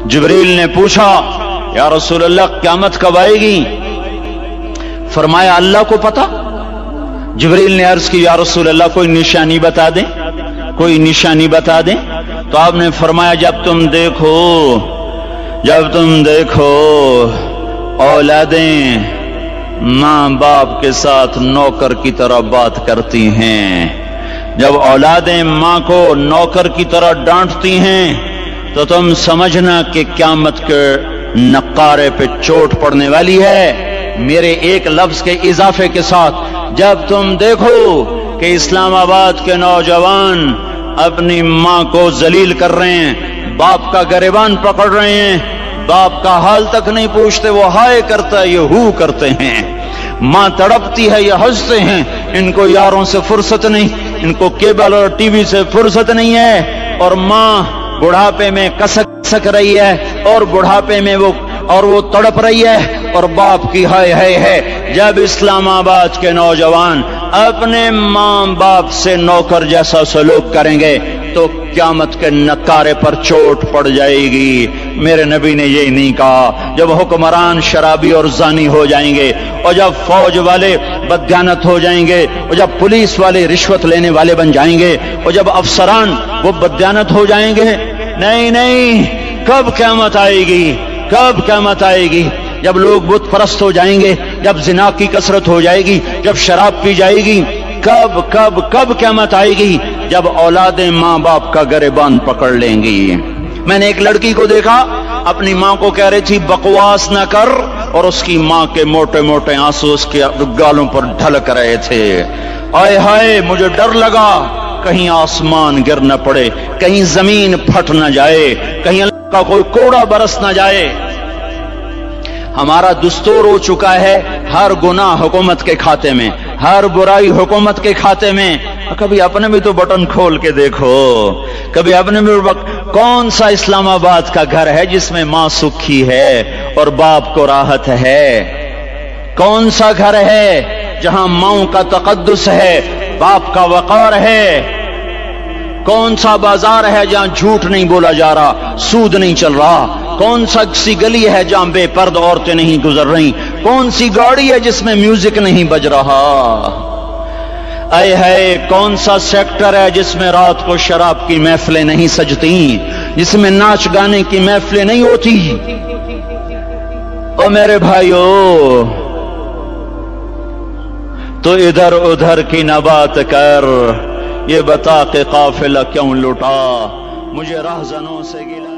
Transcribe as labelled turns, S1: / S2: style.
S1: जिब्रील ने पूछा, या रसूल अल्लाह क़यामत कब आएगी? फरमाया अल्लाह को पता। जिब्रील ने अर्ज की, या रसूल अल्लाह कोई निशानी बता दें, कोई निशानी बता दें। तो आपने फरमाया जब तुम देखो औलादें माँ बाप के साथ नौकर की तरह बात करती हैं, जब औलादें माँ को नौकर की तरह डांटती हैं, तो तुम समझना कि क़यामत के नक्कारे पे चोट पड़ने वाली है। मेरे एक लफ्ज के इजाफे के साथ जब तुम देखो कि इस्लामाबाद के नौजवान अपनी माँ को जलील कर रहे हैं, बाप का गिरबान पकड़ रहे हैं, बाप का हाल तक नहीं पूछते, वो हाय करता है, ये हू करते हैं, माँ तड़पती है, ये हंसते हैं, इनको यारों से फुर्सत नहीं, इनको केबल और टीवी से फुर्सत नहीं है, और माँ बुढ़ापे में कसक रही है, और बुढ़ापे में वो तड़प रही है, और बाप की हाय है। जब इस्लामाबाद के नौजवान अपने माँ बाप से नौकर जैसा सलूक करेंगे तो क़यामत के नक्कारे पर चोट पड़ जाएगी। मेरे नबी ने यही नहीं कहा। जब हुक्मरान शराबी और जानी हो जाएंगे, और जब फौज वाले बदयानत हो जाएंगे, और जब पुलिस वाले रिश्वत लेने वाले बन जाएंगे, और जब अफसरान वो बदयानत हो जाएंगे, नहीं, कब क़यामत आएगी? कब क़यामत आएगी? जब लोग बुत परस्त हो जाएंगे, जब जिना की कसरत हो जाएगी, जब शराब पी जाएगी, कब क़यामत आएगी? जब औलादें माँ बाप का गिरबान पकड़ लेंगी। मैंने एक लड़की को देखा, अपनी माँ को कह रही थी बकवास न कर, और उसकी माँ के मोटे मोटे आंसू उसके गालों पर ढलक रहे थे। आय हाय, मुझे डर लगा कहीं आसमान गिर न पड़े, कहीं जमीन फट न जाए, कहीं अल्लाह का कोई कोड़ा बरस न जाए। हमारा दुस्तूर हो चुका है हर गुनाह हुकूमत के खाते में, हर बुराई हुकूमत के खाते में। कभी अपने भी तो बटन खोल के देखो, कभी अपने भी। कौन सा इस्लामाबाद का घर है जिसमें माँ सुखी है और बाप को राहत है? कौन सा घर है जहां माओं का तकद्दुस है, बाप का वकार है? कौन सा बाजार है जहां झूठ नहीं बोला जा रहा, सूद नहीं चल रहा? कौन सी गली है जहां बेपर्द औरतें नहीं गुजर रही? कौन सी गाड़ी है जिसमें म्यूजिक नहीं बज रहा? आए है, कौन सा सेक्टर है जिसमें रात को शराब की महफिलें नहीं सजती, जिसमें नाच गाने की महफिलें नहीं होती? ओ मेरे भाइयों, तो इधर उधर की न बात कर, ये बता के काफिला क्यों लुटा, मुझे राहज़नों से गिला।